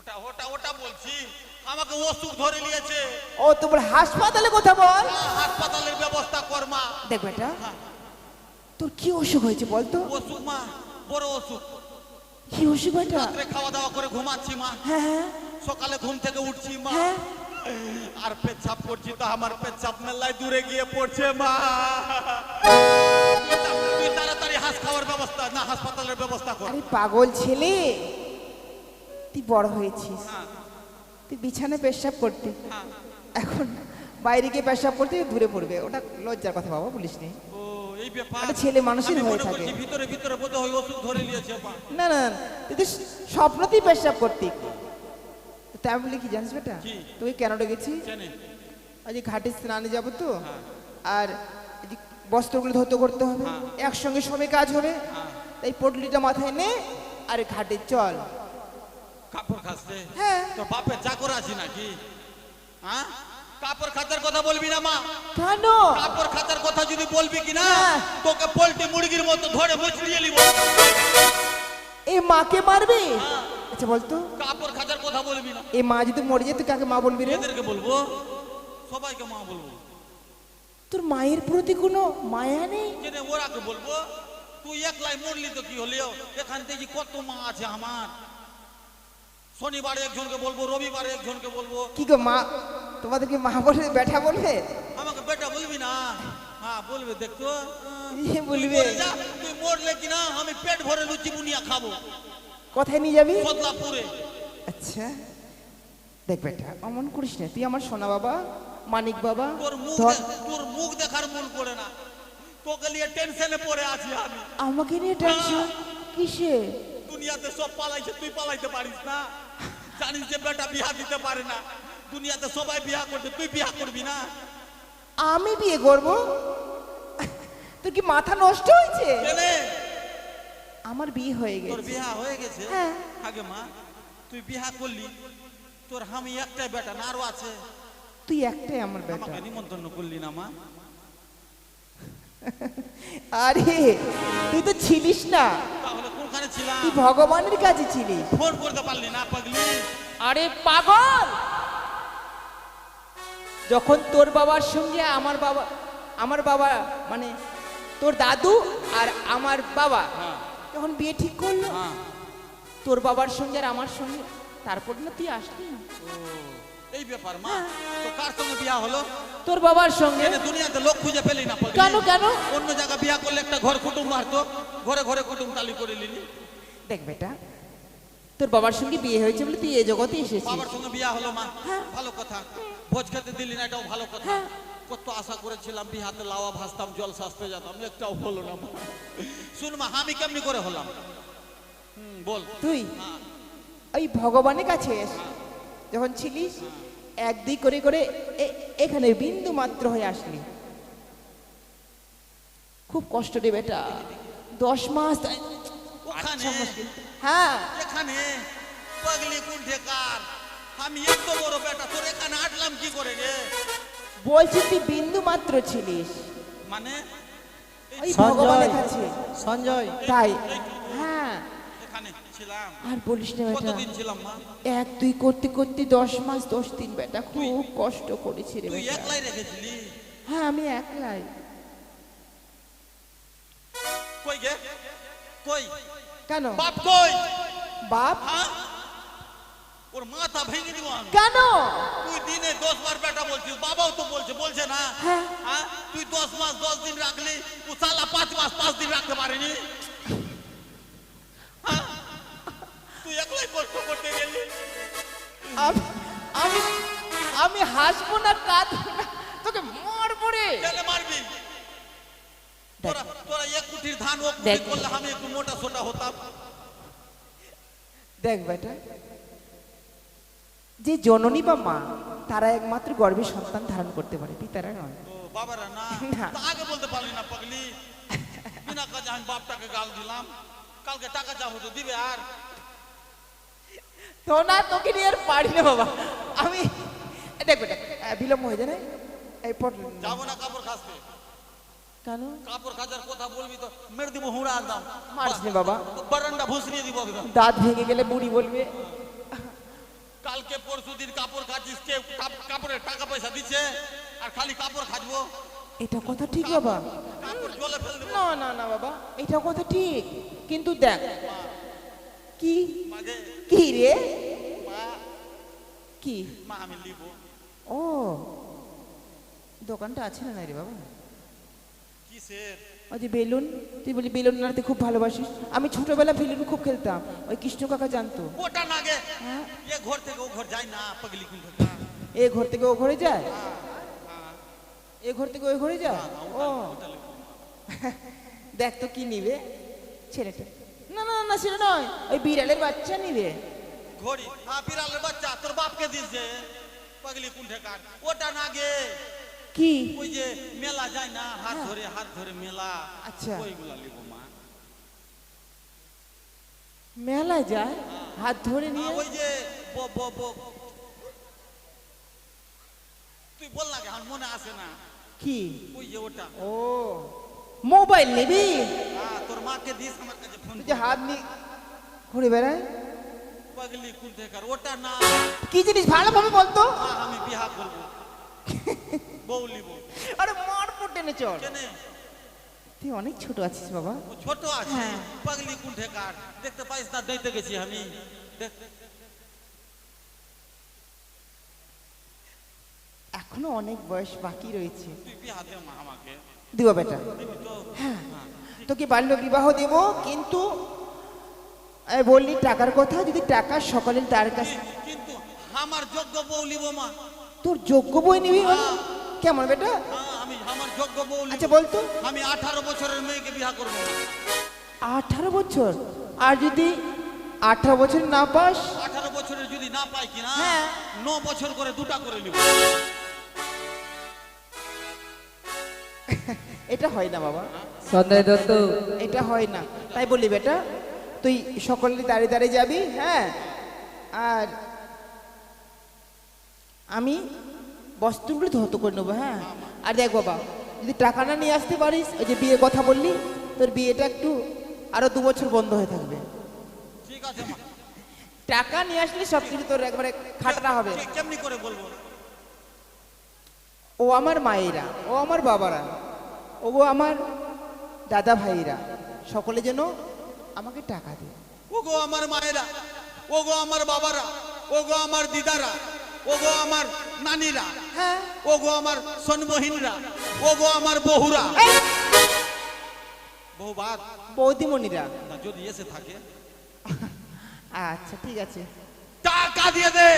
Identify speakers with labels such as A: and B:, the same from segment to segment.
A: ওটা ওটা ওটা বলছি, আমাকে অসুখ ধরে নিয়েছে।
B: ও তোমার হাসপাতালে কথা বল।
A: হাসপাতালের ব্যবস্থা কর মা।
B: দেখ বেটা, তোর কি অসুখ হয়েছে বলতো?
A: অসুখ মা, বড় অসুখ।
B: কি অসুখ বেটা?
A: রাত্রে খাওয়া দাওয়া করে ঘুমাচ্ছি মা,
B: হ্যাঁ হ্যাঁ
A: সকালে ঘুম থেকে উঠছি মা,
B: হ্যাঁ।
A: আর পেচ্ছাপ করছি তো আমার পেচ্ছাপ মেলায় দূরে গিয়ে পড়ছে মা। তুই তাড়াতাড়ি হাঁস খাওয়ার ব্যবস্থা না হাসপাতালের ব্যবস্থা কর।
B: আরে পাগল ছেলে, তুই বড় হয়েছিস, তুই বিছানায় পেশাব করতে, এখন বাইরে গিয়ে পেশাব করতে দূরে পড়বে, ওটা লজ্জার কথা বাবা, বলিস নি।
A: ও এই ব্যাপার।
B: একটা ছেলে মানুষের
A: আমি
B: হয়ে
A: মনে
B: থাকে।
A: করছি ভিতরে ভিতরে বোধহয় ওষুধ ধরে নিয়েছে মা।
B: না না না, তুই তো স্বপ্নতেই পেশাব করতি। তাই আমি বলি কি জানিস বেটা,
A: কি?
B: তুই কেন ডেকেছি?
A: জানি।
B: আজ ঘাটে স্নানে যাবো তো, আর এই যে বস্ত্রগুলো ধৌত করতে হবে, একসঙ্গে সবে কাজ হবে, তাই পটলিটা মাথায় নে আর ঘাটে চল।
A: কাপড় খাচ্ছে?
B: হ্যাঁ।
A: তো বাপের চাকর আছি নাকি? হ্যাঁ, কাপড় খাতার কথা বলবি না মা।
B: কেন?
A: কাপড় খাতার কথা যদি বলবি কিনা
B: হ্যাঁ।
A: তোকে পোল্ট্রি মুরগির মতো ধরে মুচড়িয়ে নিব।
B: এই মাকে মারবি? আচ্ছা বলতো,
A: কাপড় খাতার কথা বলবি না।
B: এই মা যদি মরে যায় তুই কাকে মা বলবি রে?
A: এদেরকে বলবো, সবাইকে মা বলবো।
B: তোর মায়ের প্রতি কোনো মায়া নেই?
A: জেনে ওরাকে বলবো। তুই একলাই মরলি তো কি হলিও, এখান থেকে কত মা আছে আমার। শনিবারে একজনকে বলবো, রবিবারে একজনকে বলবো।
B: কি গো মা, তোমাদেরকে মা বলে বেটা বলবে?
A: আমাকে বেটা বলবি না? হ্যাঁ বলবে, দেখতো
B: বলবে।
A: তুই মরলে কিনা আমি পেট ভরে লুচি বুনিয়া খাবো।
B: কোথায় নিয়ে যাবি?
A: বদলাপুরে।
B: আচ্ছা দেখ বেটা, অমন করিস না, তুই আমার সোনা বাবা, মানিক বাবা।
A: তোর মুখ দেখার মন করে না, তোকে নিয়ে টেনশনে পড়ে আছি আমি।
B: আমাকে নিয়ে টেনশন কিসে?
A: দুনিয়াতে সব পালাইছে, তুই পালাইতে পারিস না। জানিস যে বেটা বিয়া দিতে পারে না, দুনিয়াতে সবাই বিয়া করছে, তুই বিয়া করবি না?
B: আমি বিয়ে করব? তোর কি মাথা নষ্ট হয়েছে? আমার বিয়ে হয়ে গেছে।
A: তোর বিয়া হয়ে গেছে?
B: হ্যাঁ।
A: আগে মা, তুই বিয়া করলি, তোর আমি একটাই বেটা না আরো আছে?
B: তুই একটাই আমার বেটা।
A: আমাকে নিমন্ত্রণ করলি না মা?
B: আরে তুই তো ছিলিস না,
A: তাহলে কোনখানে ছিলাম?
B: তুই ভগবানের কাছে ছিলিস।
A: ফোন করতে পারলি না পাগলি?
B: আরে পাগল, যখন তোর বাবার সঙ্গে আমার বাবা মানে তোর দাদু আর আমার বাবা যখন বিয়ে ঠিক করলো, তোর বাবার সঙ্গে আর আমার সঙ্গে, তারপর না তুই আসলি।
A: এই ব্যাপার মা, তো কার সঙ্গে বিয়া হলো?
B: তোর বাবার সঙ্গে।
A: দুনিয়াতে লোক খুঁজে পেলি না পাগলি?
B: কেন কেন?
A: অন্য জায়গা বিয়া করলে একটা ঘর কুটুম মারতো, ঘরে ঘরে কুটুম তালি করে নিলি।
B: দেখ বেটা, তোর বাবার সঙ্গে বিয়ে হয়েছে বলে তুই এই জগতে এসেছিস।
A: বাবার সঙ্গে বিয়া হলো মা, ভালো কথা। ভোজ খেতে দিলি না, এটাও ভালো কথা। কত আশা করেছিলাম বিহাতে লাওয়া ভাসতাম, জল সাজতে যেতাম, একটাও হলো না মা। শুন মা, আমি কেমনি করে হলাম বল।
B: তুই ওই ভগবানের কাছে যখন ছিলিস, এক দুই করে করে এখানে বিন্দু মাত্র হয়ে আসলি। খুব কষ্ট রে বেটা, 10 মাস।
A: ওখানে?
B: হ্যাঁ
A: এখানে পাগলি কুণ্ঠেকার, আমি এত বড় বেটা, তোর এখানে আটলাম কি করে রে?
B: বলছি তুই বিন্দু মাত্র ছিলিস
A: মানে
B: ওই ভগবানের কাছে।
C: সঞ্জয়,
B: তাই হ্যাঁ,
A: এখানে ছিলাম।
B: আর বলিস না বেটা,
A: কতদিন ছিলাম মা?
B: এক দুই করতে করতে 10 মাস 10 দিন বেটা, খুব কষ্ট করেছি রে
A: তুই
B: বেটা।
A: একলাই রেখেছিলি?
B: হ্যাঁ আমি একলাই।
A: কই গে, কই?
B: কেন?
A: বাপ কই?
B: বাপ?
A: হ্যাঁ, ওর মাথা ভেঙে দিব আমি।
B: কেন?
A: তুই দিনে 10 বার বেটা বলছিস, বাবাও তো বলছে না?
B: হ্যাঁ।
A: হ্যাঁ, তুই 10 মাস 10 দিন রাখলি, ও শালা 5 মাস 5 দিন রাখতে পারেনি। হ্যাঁ, তুই একলাই কষ্ট করতে গেলি।
B: আমি আমি হাসবো না কাঁদবো না, তোকে মারবো রে।
A: কেন মারবি? তোরা এক কুটির ধান ও কুটি
B: দেখ।
A: করলে আমি একটু মোটা সোটা হতাম।
B: দেখ বেটা, যে জননী বা মা তারা একমাত্র গর্ভে সন্তান ধারণ করতে পারে, পিতারা নয়।
A: ও বাবারা না?
B: না।
A: তা আগে বলতে পারলি না পাগলি? বিনা কাজে আমি বাপটাকে গাল দিলাম, কালকে টাকা চাবো তো দিবে? আর
B: তো না, তোকে নিয়ে আর পারি না বাবা আমি। দেখ বেটা, বিলম্ব হয়ে যায় না, এই পট
A: যাবো না কাপড় খাসতে।
B: কেন?
A: কাপড় খাজার কথা বলবি তো মেরে দিব হুঁড়া একদম।
B: মারিস নে বাবা,
A: বারান্দা ভুসড়িয়ে দিব একদম।
B: দাঁত ভেঙে গেলে বুড়ি বলবে।
A: কালকে পরশু দিন কাপড় খাচ্ছিস, কে কাপড়ের টাকা পয়সা দিচ্ছে আর খালি কাপড় খাজবো?
B: এটা কথা ঠিক বাবা।
A: কাপড় জলে ফেল দেবো।
B: না না না বাবা, এটা কথা ঠিক, কিন্তু দেখ কি
A: মাগে
B: কি রে
A: মা,
B: কি
A: মা আমি লিব।
B: ও দোকানটা আছে না নাই রে বাবা?
A: কিসের?
B: ওই যে বেলুন, তুই বলি বেলুন নাড়তে খুব ভালোবাসিস। আমি ছোটবেলা বেলুন খুব খেলতাম, ওই কৃষ্ণ কাকা জানতো।
A: ওটা নাগে
B: হ্যাঁ?
A: এ ঘর থেকে ও ঘর যায় না পাগলি কুল।
B: এ ঘর থেকে ও ঘরে যায়, এ ঘর থেকে ওই ঘরে যায়। ও দেখ তো কি নিবে ছেলেটা। না না না সেটা নয়, ওই বিড়ালের বাচ্চা নিবে।
A: ঘড়ি? হ্যাঁ বিড়ালের বাচ্চা তোর বাপকে দিছে পাগলি কুল ঠেকার। ওটা নাগে
B: কি
A: ওই যে মেলা যায় না হাত ধরে মেলা,
B: আচ্ছা।
A: ওইগুলা লিব মা।
B: মেলা যায় হাত ধরে নিয়ে?
A: ওই যে তুই বল না, আমার মনে আসে না।
B: কি
A: ওই যে ওটা।
B: ও মোবাইল নিবি?
A: হ্যাঁ তোর মাকে দিস আমার কাছে ফোন
B: তুই যে হাত নিয়ে ঘুরে বেড়ায়
A: পাগলি কুল ঠেকার। ওটা না।
B: কি জিনিস ভালোভাবে বলতো?
A: আমি বিয়া করবো, বউ লিব।
B: আরে মার টেনে চল।
A: কেনে?
B: তুই অনেক ছোট আছিস বাবা।
A: ও ছোট আছে?
B: হ্যাঁ।
A: পাগলি কুল ঠেকার দেখতে পাইস না, দইতে গেছি আমি।
B: এখনো অনেক বয়স বাকি রয়েছে।
A: তুই বিয়া দে মা আমাকে।
B: দিব বেটা,
A: দিবি তো?
B: হ্যাঁ তোকে বাল্য বিবাহ দেব, কিন্তু বললি টাকার কথা, যদি টাকা সকলের তার কাছে।
A: কিন্তু আমার যোগ্য বউ লিব মা।
B: তোর যোগ্য বই নিবি মানে? কেমন বেটা?
A: হ্যাঁ আমি আমার যোগ্য বউ লিব।
B: আচ্ছা বলতো।
A: আমি 18 বছরের মেয়েকে বিয়া করবো।
B: 18 বছর? আর যদি 18 বছর না পাস?
A: 18 বছরের যদি না পাই কিনা,
B: হ্যাঁ।
A: 9 বছর করে দুটা করে নিব।
B: এটা হয় না বাবা,
C: সঞ্জয় দত্ত,
B: এটা হয় না। তাই বলি বেটা, তুই সকলে দাঁড়িয়ে দাঁড়িয়ে যাবি, হ্যাঁ, আর আমি বস্ত্রগুলো ধৌত করে নেবো, হ্যাঁ। আর দেখ বাবা, যদি টাকা না নিয়ে আসতে পারিস, ওই যে বিয়ে কথা বললি, তোর বিয়েটা একটু আরো 2 বছর বন্ধ হয়ে থাকবে।
A: ঠিক আছে মা।
B: টাকা নিয়ে আসলে সব কিছু তোর একবারে খাটনা হবে।
A: কেমনি করে বলবো?
B: ও আমার মায়েরা, ও আমার বাবারা, ও আমার দাদা ভাইরা, সকলে যেন আমাকে টাকা দেয়।
A: ওগো আমার মায়েরা, ওগো আমার বাবারা, ওগো আমার দিদারা, ওগো আমার নানিরা,
B: হ্যাঁ,
A: ওগো আমার সনবহিনরা, ওগো আমার বহুরা। বহুবার
B: বৌদিমণিরা।
A: না যদি এসে থাকে।
B: আচ্ছা ঠিক আছে।
A: টাকা দিয়ে দে,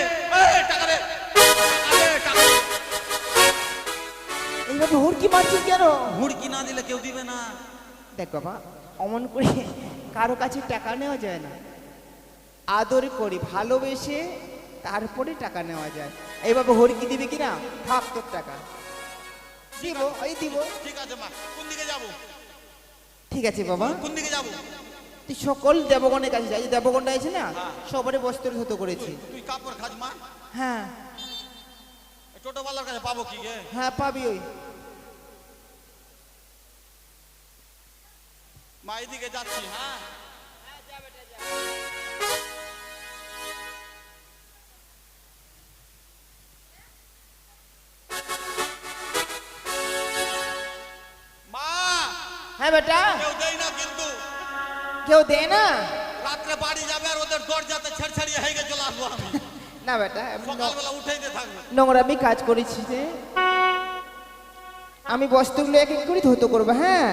A: এই টাকা দে, টাকা দে, টাকা দে।
B: এইভাবে হুড়কি মারছিস কেন?
A: হুড়কি না দিলে কেউ দিবে না।
B: দেখ বাবা, অমন করে কারো কাছে টাকা নেওয়া যায় না। আদর করি, ভালোবেসে তারপরে টাকা নেওয়া যায়। এইভাবে হুড়কি দিবি কিনা, থাক তোর টাকা দিব, এই দিব।
A: ঠিক আছে মা, কোন দিকে যাবো?
B: ঠিক আছে বাবা,
A: কোন দিকে যাবো?
B: তুই সকল দেবগণের কাছে যাই। দেবগণটা আছে না, সবারই বস্ত্র ধৌত করেছি।
A: তুই কাপড় খাজ মা।
B: হ্যাঁ
A: টোটোওয়ালার কাছে পাবো কি গে?
B: হ্যাঁ পাবি। ওই
A: মা এদিকে যাচ্ছি। হ্যাঁ মা,
B: হ্যাঁ বেটা,
A: কেউ দেয় না কিন্তু।
B: কেউ দে না।
A: রাত্রে বাড়ি যাবে আর ওদের দরজাতে ছেড়ছাড়িয়ে হয়ে চলে আসবো আমি।
B: না বেটা,
A: সকালবেলা উঠেইতে থাকবে।
B: নোংরামি কাজ করেছি যে। আমি বস্তুগুলো এক এক করে ধৌত করবো, হ্যাঁ।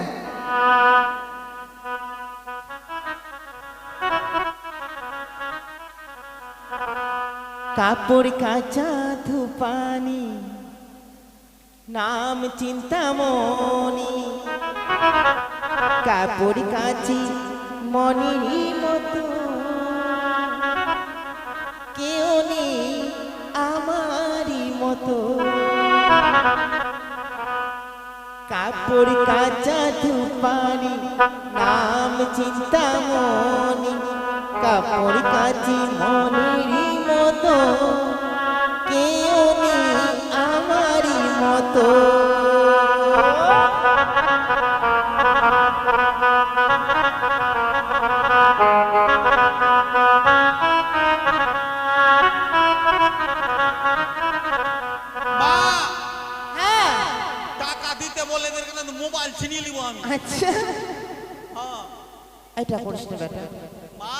B: কাপড় কাচা ধুপানি, নাম চিন্তামণি, কাপড় কাচি মনির মতো, কেউ নেই আমারই মতো। কাপড় কাচা ধুপানি, নাম চিন্তামণি, কাপড় কাচি মনির মতো, কেউ নেই আমারই মতো। আচ্ছা
A: হ্যাঁ
B: এটা করিস না বেটা,
A: মা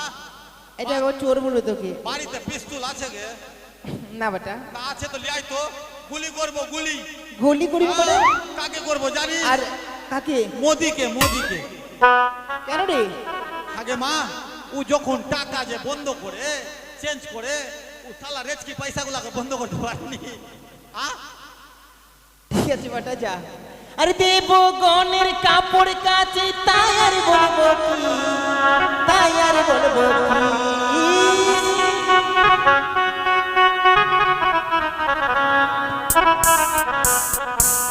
B: এটা ও চোর বলে তোকে।
A: বাড়িতে পিস্তুল আছে গে?
B: না বেটা,
A: না আছে তো লিয়াই তো, গুলি করবো গুলি।
B: গুলি করি বলে?
A: কাকে করবো জানিস?
B: আর কাকে?
A: মোদিকে, মোদিকে।
B: কেন রে?
A: আগে মা ও যখন টাকা যে বন্ধ করে চেঞ্জ করে ও শালা রেচকি পয়সাগুলোকে বন্ধ করতে পারেনি।
B: ঠিক আছে বেটা যা। আরে দেব গনের কাপড় কাচে তাই আর বলবো কি, তাই আর বলবো কি।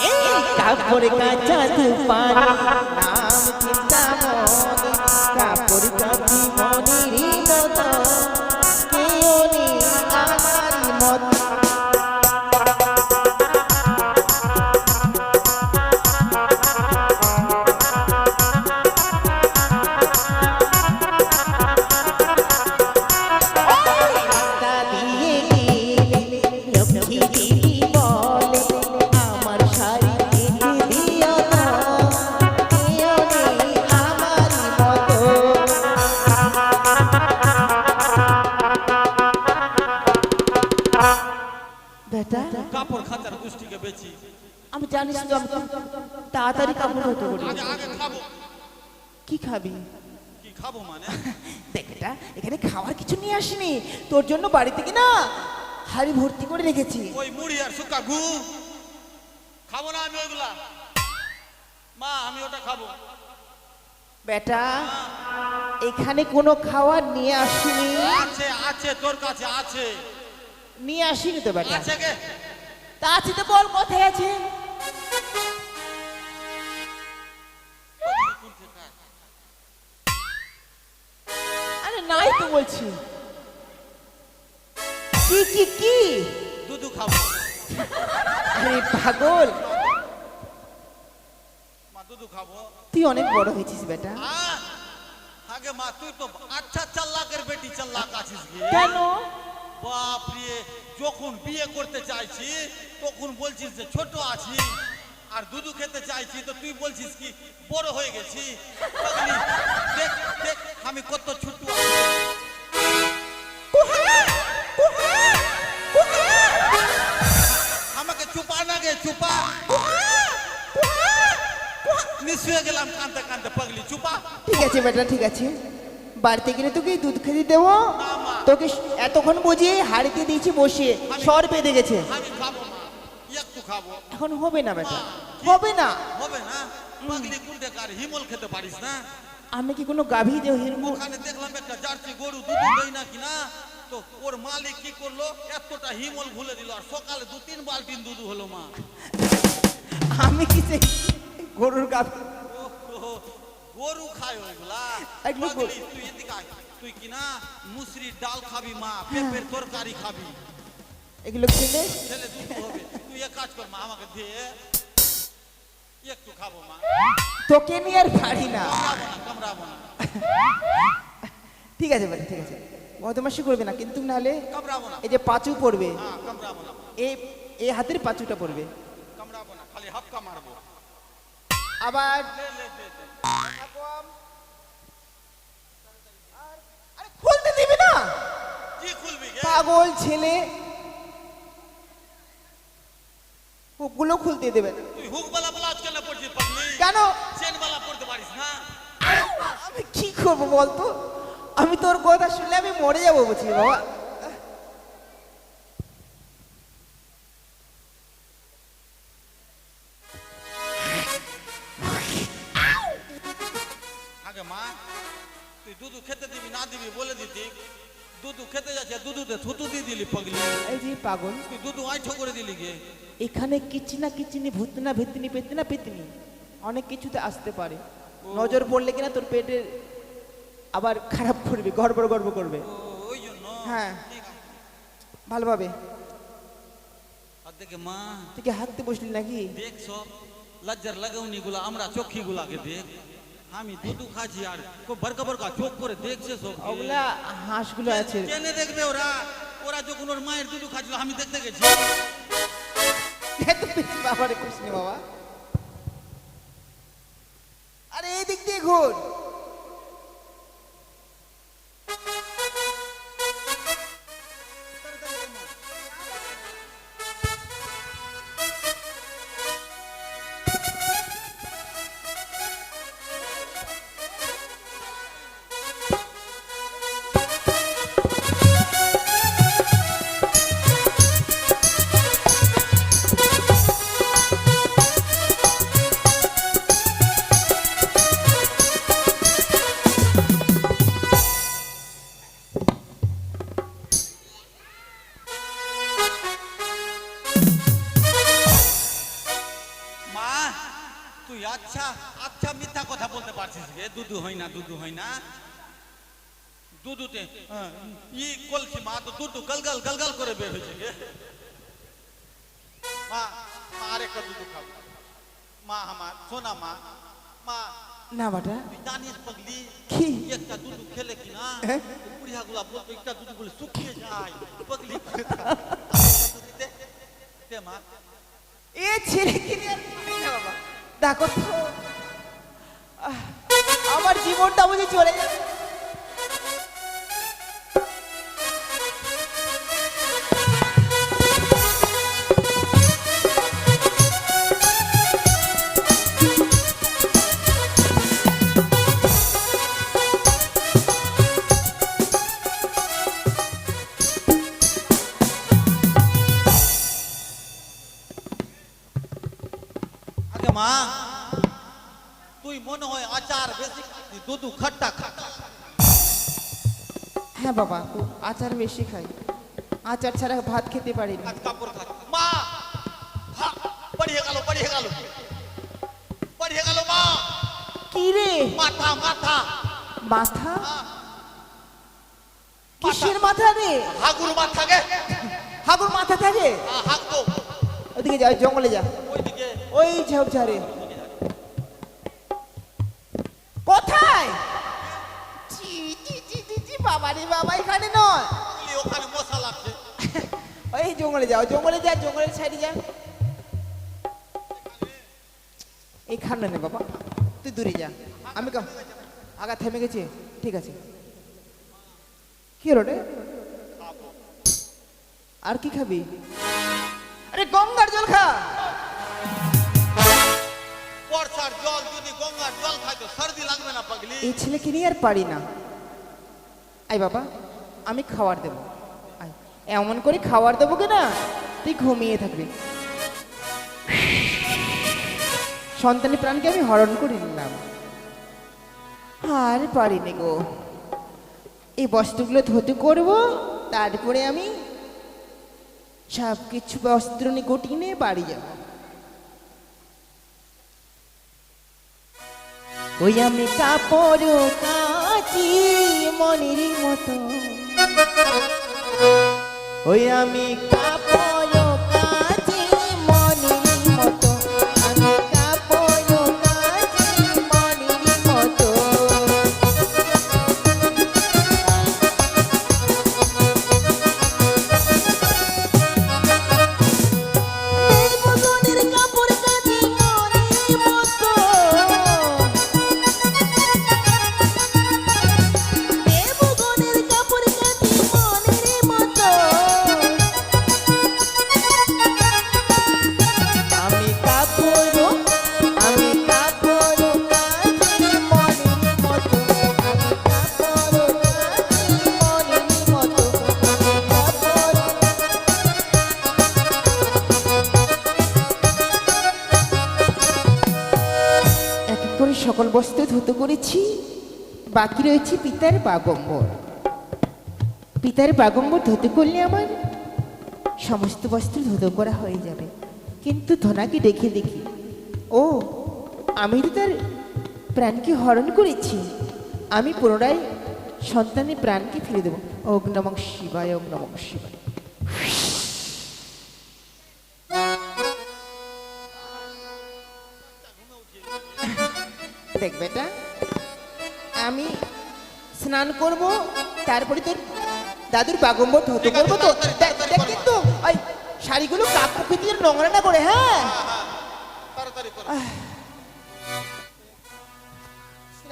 B: এই কাপড় কাচা তু পানি নাম চিন্তামণি, কাপড় কাচি মনির মতো কেউ নেই আমার মতো।
A: কাপড় খাতার গোষ্ঠীকে বেচি।
B: আমি জানিস তো আমি তাড়াতাড়ি কাপড় হতে করি।
A: আগে আগে খাবো।
B: কি খাবি?
A: কি খাবো মানে?
B: দেখ এটা এখানে খাওয়ার কিছু নিয়ে আসিনি, তোর জন্য বাড়ি থেকে না হাড়ি ভর্তি করে রেখেছি।
A: ওই মুড়ি আর শুকা গু খাবো না আমি ওইগুলা। মা আমি ওটা খাবো।
B: বেটা এখানে কোনো খাবার নিয়ে আসিনি।
A: আছে আছে তোর কাছে আছে।
B: নিয়ে আসিনি তো বেটা।
A: আছে গে?
B: তা আছে তো বল কোথায় আছে? আরে নাই তো বলছি। কি কি কি?
A: দুধু খাবো।
B: আরে পাগল,
A: মা দুধু খাবো।
B: তুই অনেক বড় হয়েছিস বেটা।
A: আগে মা তুই তো আচ্ছা চাল্লাকের বেটি চাল্লাক আছিস গে।
B: কেন?
A: বাপ রে, যখন বিয়ে করতে চাইছি তখন বলছিস যে ছোট আছি, আর দুধু খেতে চাইছি তো তুই বলছিস কি বড় হয়ে গেছি। পাগলি, দেখ দেখ আমি কত ছোট আছি। আমাকে চুপা না গে চুপা। নিশ্চয় গেলাম কানতে কানতে পাগলি চুপা।
B: ঠিক আছে বেটা ঠিক আছে, বাড়িতে গেলে তোকে দুধ খেতে দেবো।
A: না মা,
B: তোকে এতক্ষণ বুঝিয়ে হাড়িতে দিয়েছি বসে, সর বেঁধে গেছে।
A: আমি খাবো মা, একটু খাবো।
B: এখন হবে না বেটা, হবে না।
A: হবে না? পাগলি কুন্ডে কার হিমল খেতে পারিস না?
B: আমি কি কোনো গাভী দেহ হিরমু?
A: ওখানে দেখলাম একটা জার্সি গরু দুধ দেয় না কিনা, তো ওর মালিক কি করলো এতটা হিমল ভুলে দিল, আর সকালে 2-3 বালতি দুধ হলো মা।
B: আমি কি সেই গরুর গাভী?
A: ওহ, গরু খায় ওইগুলা।
B: এগুলো
A: পাগলি, তুই এদিকে আয়। তুই কিনা মুসরির ডাল খাবি মা, পেঁপের তরকারি খাবি,
B: এগুলো খেলে
A: ছেলে দুধ হবে। তুই এক কাজ কর মা, আমাকে দে একটু খাবো মা।
B: তোকে নিয়ে আর পারি না।
A: কামড়াবো না কামড়াবো না
B: ঠিক আছে বেটা ঠিক আছে, বদমাশি করবে না কিন্তু, নাহলে
A: কামড়াবো না।
B: এই যে পাঁচু পড়বে,
A: হ্যাঁ কামড়াবো না,
B: এই এই হাতের পাঁচুটা পড়বে।
A: কামড়াবো না, খালি হাপকা মারবো।
B: আবার
A: দে দে দে দে।
B: আরে খুলতে দিবি না,
A: কি খুলবি গে?
B: পাগল ছেলে, হুকগুলো খুলতে দেবে না।
A: তুই হুকবালা ব্লাউজ কেন পড়ছিস পাগলি?
B: কেন?
A: চেনবালা পড়তে পারিস না?
B: আমি কি করবো বলতো, আমি তোর কথা শুনলে আমি মরে যাবো বুঝলি বাবা।
A: আগে মা তুই দুধু খেতে দিবি না দিবি বলে দিতি। দুধু খেতে যাচ্ছে দুধুতে থুতু দিয়ে দিলি পাগলি।
B: এই যে পাগল,
A: তুই দুধু আইঠো করে দিলি গে।
B: এখানে কিচ্ছি না কিচ্ছিনি, ভূতনা ভিতনি পেতনা পেতনি অনেক কিছুতে আসতে পারে। নজর পড়লে কিনা তোর পেটে আবার খারাপ করবে, গড়বড় গড়বড় করবে।
A: ও, ওই জন্য।
B: হ্যাঁ।
A: ঠিক আছে।
B: ভালোভাবে।
A: আর দেখে মা
B: তুই কি হাঁকতে বসলি নাকি?
A: দেখ সব লজ্জার লাগাউনি গুলা, আমরা চোখি গুলাকে দেখ। আমি দুধু খাচ্ছি আর খুব বরকা বরকা চোখ করে দেখছে সব।
B: ওগুলা হাঁসগুলো আছে।
A: কেনে দেখবে ওরা? ওরা যখন ওর মায়ের দুধু খাচ্ছিল আমি দেখতে গেছি।
B: বাবারে কৃষ্ণ বাবা, ঘোর।
A: মা তুই আচ্ছা আচ্ছা মিথ্যা কথা বলতে পারছিস রে, দুধু হয় না, দুধু হয় না, দুধুতে ই কলছি মা, তো দুধু গলগল গলগল করে বের হয়েছে রে। মা মা আরেকটা দুধু খাও মা, আমার শোনা মা, মা
B: না বাটা,
A: তুই জানিস পাগলি
B: কি?
A: একটা দুধু খেলে কি না
B: হ্যাঁ?
A: বুড়িয়া গুলা বলতো একটা দুধু বলে শুকিয়ে যায় পাগলি। দে, দে মা।
B: এ ছেলে কি নিয়ে আর বলি না বাবা। দেখো তো, আমার জীবনটা বুঝি চলে যাবে।
A: আগে মা তুই মনে হয় আচার বেশি খাচ্ছিস, দুধু খট্টা খট্টা।
B: হ্যাঁ বাবা, আচার বেশি খাই, আচার ছাড়া ভাত খেতে পারি না।
A: আজ কাপড় খাচ্ছিস মা, পড়িয়ে গেল পড়িয়ে গেল পড়িয়ে গেল মা,
B: কি রে?
A: মাথা মাথা
B: মাথা?
A: হ্যাঁ,
B: কিসের মাথা রে?
A: হাগুর মাথা গে,
B: হাগুর মাথা থাকে?
A: হাগ তো
B: ওদিকে যা, জঙ্গলে যা,
A: ওইদিকে
B: ওই ঝাড়ে। কোথায়? ছি, ছি, ছি, ছি, ছি, বাবা রে বাবা, এখানে নয়।
A: ওগুলি ওখানে মশা লাগছে।
B: ওই জঙ্গলে যাও, জঙ্গলে যা, জঙ্গলের সাইডে যা। এইখানে নেই বাবা, তুই দূরে যা। আমি আগা থেমে গেছি, ঠিক আছে। কি হলো রে? আর কি খাবি? আরে গঙ্গার জল খা।
A: বর্ষার জল যদি গঙ্গার জল খায় তো সর্দি লাগবে না পাগলি?
B: এই ছেলেকে নিয়ে আর পারি না। আই বাবা, আমি খাবার দেবো। আয়, এমন করে খাবার দেবো কি না তুই ঘুমিয়ে থাকবি। সন্তানের প্রাণকে আমি হরণ করে নিলাম, আর পারিনি গো। এই বস্ত্রগুলো ধুতে করব, তারপরে আমি সব কিছু বস্ত্র নিয়ে গুটিয়ে নিয়ে বাড়ি যাব। ওই আমি কাপড় কাচি মনের মতো, ওই আমি কাপড় কাচি মনের মতো, আমি কাপড় কাচি মনের মতো। মনের কাপড় কাচি মনের মতো, দেবগণের কাপড় কাচি মনের মতো। আমি কাপড় কাচি মনের মতো, আমি কাপড় কাচি মনের মতো, কাপড়। এক এক করে সকল বস্ত্র ধুতো করেছি, বাকি রয়েছে পিতার বাগম্বর। পিতার বাগম্বর ধুতে করলে আমার সমস্ত বস্ত্র ধুতো করা হয়ে যাবে। কিন্তু ধনাকে দেখে দেখি, ও আমি তো তার প্রাণকে হরণ করেছি, আমি পুনরায় সন্তানের প্রাণকে ফিরে দেবো। ওম নমঃ শিবায়, ওম নমঃ শিবায়। দেখ বেটা, আমি স্নান করব, তারপরে তোর দাদুর বাগম্বর ধুতে
A: ঠিক আছে,
B: করবো তো।
A: তাড়াতাড়ি,
B: দেখ
A: তাড়াতাড়ি
B: দেখ
A: করো।
B: কিন্তু ওই শাড়িগুলো কাপড় দিয়ে নোংরা না করে, হ্যাঁ?
A: তাড়াতাড়ি করো।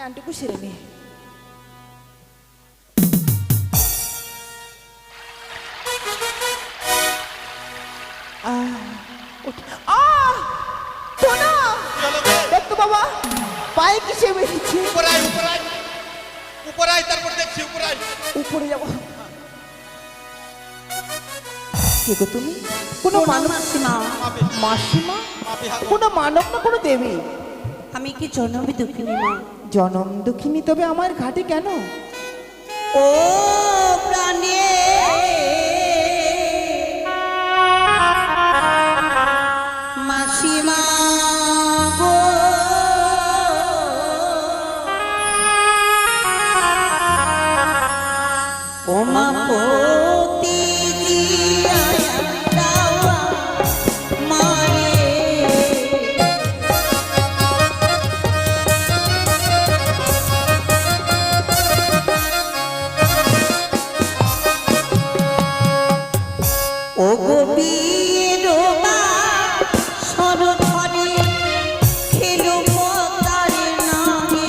B: স্নানটুকু সেরে নে। শোনো, দেখ তো বাবা পায়ে কিসে বেরিয়েছে।
A: উপরে আয়, উপরে আয়, উপরে আয়, তারপর দেখছি, উপরে আয়।
B: উপরে যাবো। কে গো তুমি? কোনো মানব?
C: মাসিমা,
B: মাসিমা?
A: মাপি হাগো।
B: কোনো মানব না কোনো দেবী?
C: আমি কি জন্মে দুঃখিনী মা?
B: জনম দুঃখিনী, তবে আমার ঘাটে কেন?
C: ও প্রাণে মাসিমা গো, ও মা পতি দিয়া দাওয়া মারে। ও গোবীর সরধরে খেলো পতার নামে,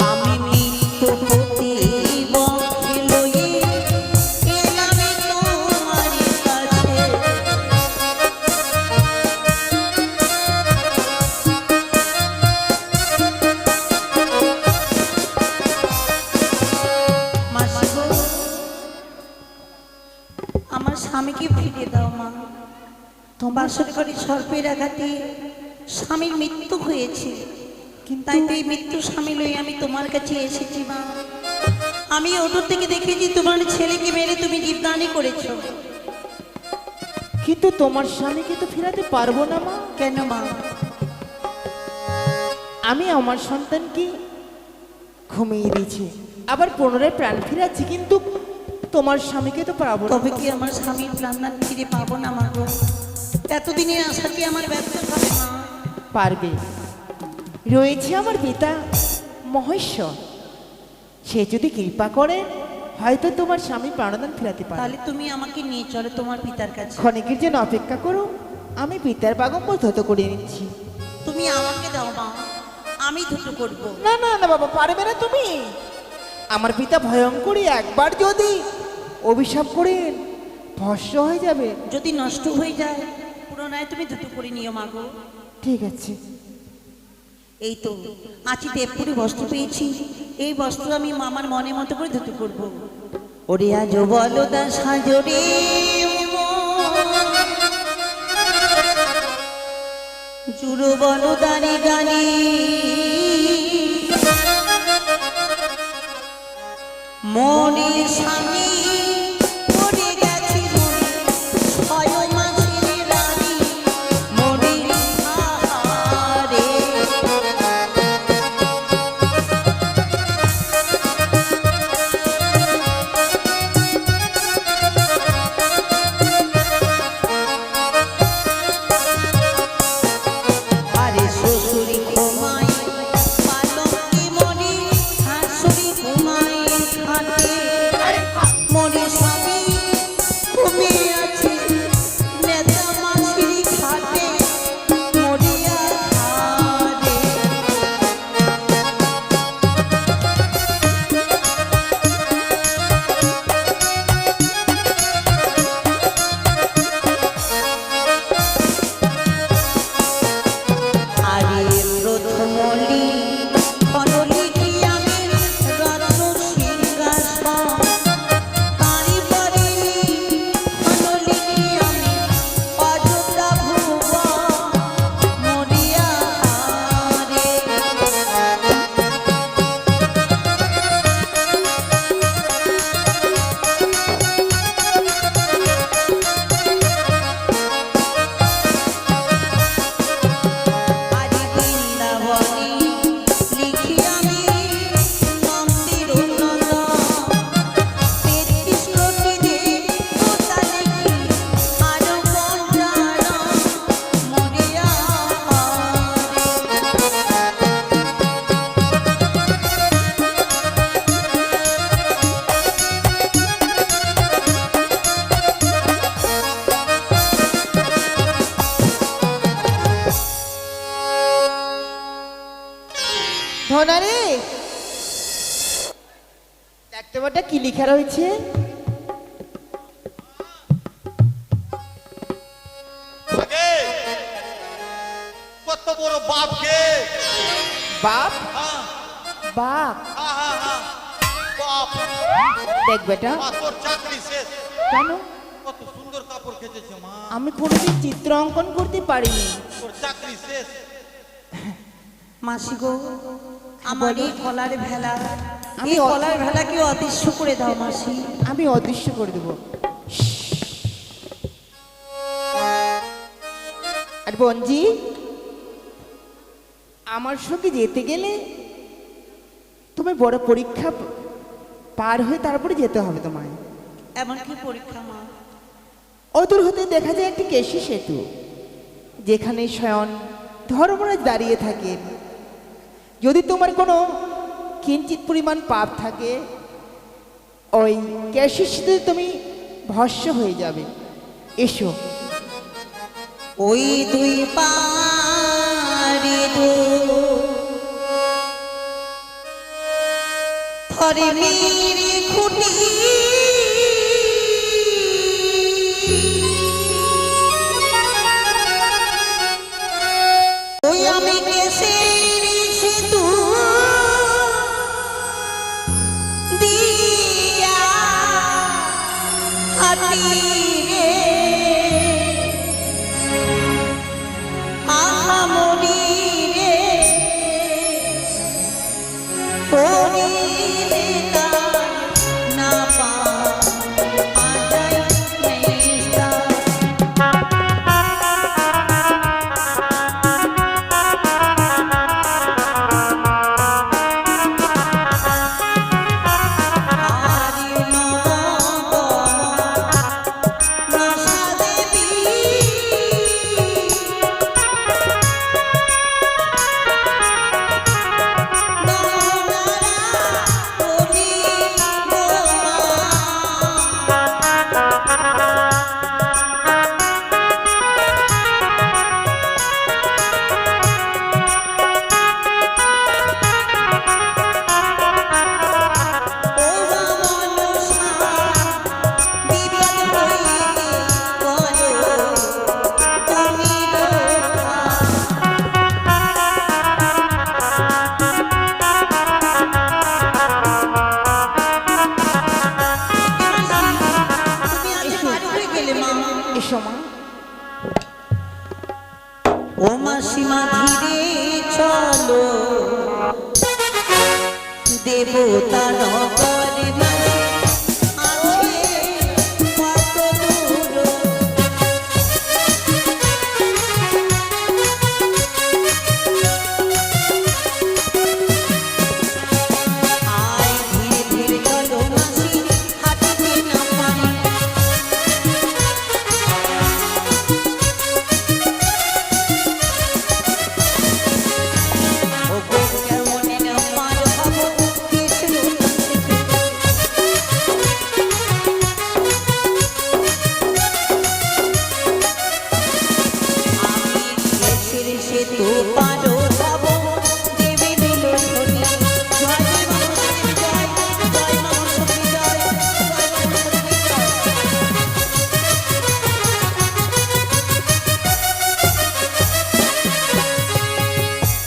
C: আমি মৃত্যুপতি বক্ষে লয়ে এলাম তোমার কাছে। মাসি গো, আমার স্বামীকে ফিরে দাও মা। বাসর ঘরে সর্পের আঘাতে স্বামীর মৃত্যু হয়েছে, তাই তো এই মৃত্যু স্বামী লই আমি তোমার কাছে এসেছি মা। আমি ওটর থেকে দেখেছি তোমার ছেলেকে মেরে তুমি জীবদানি করেছো।
B: কিন্তু তোমার স্বামীকে তো ফেরাতে পারবো না মা।
C: কেন মা?
B: আমি আমার সন্তানকে ঘুমিয়ে দিয়েছি, আবার পুনরায় প্রাণ ফিরাচ্ছি, কিন্তু তোমার স্বামীকে তো পারবো না।
C: তবে কি আমার স্বামীর প্রাণদান ফিরে পাবো না মা গো? এতদিনের আশা কি আমার ব্যর্থ হবে মা?
B: পারবে। রয়েছে আমার পিতা মহেশ্বর, সে যদি কৃপা করে হয়তো তোমার স্বামী প্রাণদান ফেরাতে পারে।
C: তাহলে তুমি আমাকে নিয়ে চলো তোমার পিতার কাছে।
B: ক্ষণিকের জন্য অপেক্ষা করো, আমি পিতার বাগম্বর ধত করে নিচ্ছি।
C: তুমি আমাকে দাও মা, আমি দুটো করবো।
B: না না না বাবা, পারবে না তুমি। আমার পিতা ভয়ঙ্করী, একবার যদি অভিশাপ করেন ভস্ম হয়ে যাবে।
C: যদি নষ্ট হয়ে যায় পুনরায় তুমি দুটো করে নিও মা গো।
B: ঠিক আছে।
C: এই তো আছি দেবপুরি বস্ত্র পেয়েছি, এই বস্ত্র আমি মামার মনের মতো করে ধুতে করবো। ওরে আজ বলো দা সাজরে জুড়ো বলো দাঁড়ি গানি, মনের স্বামী পড়ে গেছে মনে, ছয় মাসের রানী মনের আহারে। আরে শ্বশুরি ঘুমায় পালঙ্কে মনে, শাশুড়ি ঘুমায় খাটে।
B: মোহনা রে, দেখতে পাটা কি লেখা রয়েছে?
A: আগে কত বড় বাপকে
B: বাপ
A: হ্যাঁ
B: বাপ,
A: হ্যাঁ হ্যাঁ হ্যাঁ বাপ
B: দেখ বেটা।
A: মা তোর চাকরি শেষ।
B: কেন?
A: কত সুন্দর কাপড় কেচেছে মা,
B: আমি কোনোদিন চিত্র অঙ্কন করতে পারিনি।
A: তোর চাকরি শেষ।
C: মাসি গো, আমার এই কলার ভেলা,
B: আমি
C: এই কলার ভেলাকে অদৃশ্য করে দাও মাসি।
B: আমি অদৃশ্য করে দেবো। আর বঞ্জি, আমার সঙ্গে যেতে গেলে তুমি বড় পরীক্ষা পার হয়ে তারপরে যেতে হবে তোমায়।
C: এমন কি পরীক্ষা মা?
B: অদূর হতে দেখা যায় একটি কেশী সেতু, যেখানে স্বয়ং ধর্মরাজ দাঁড়িয়ে থাকেন। যদি তোমার কোনো কিঞ্চিত পরিমাণ পাপ থাকে, ওই কেশী সেতুতে তুমি ভস্ম হয়ে যাবে। এসো।
C: ওই দুই পারে ধরে মেরে খুঁটি, ওই আমি কেশের সেতু দিয়া হাতি রে আহামরি রে পরিলে না পা আদায় নেস্তা। আরি নব নশা দেবী
B: এসো মা।
C: ও মাসিমা ধীরে চলো, দেবতা নগরে মাঝে আছে কত দূর। আয় ধীরে ধীরে চলো মাসি, হাঁটিতে না পারে। ও গো কেমনে না পার হব কৃষ্ণ আমি কেশের সেতু পার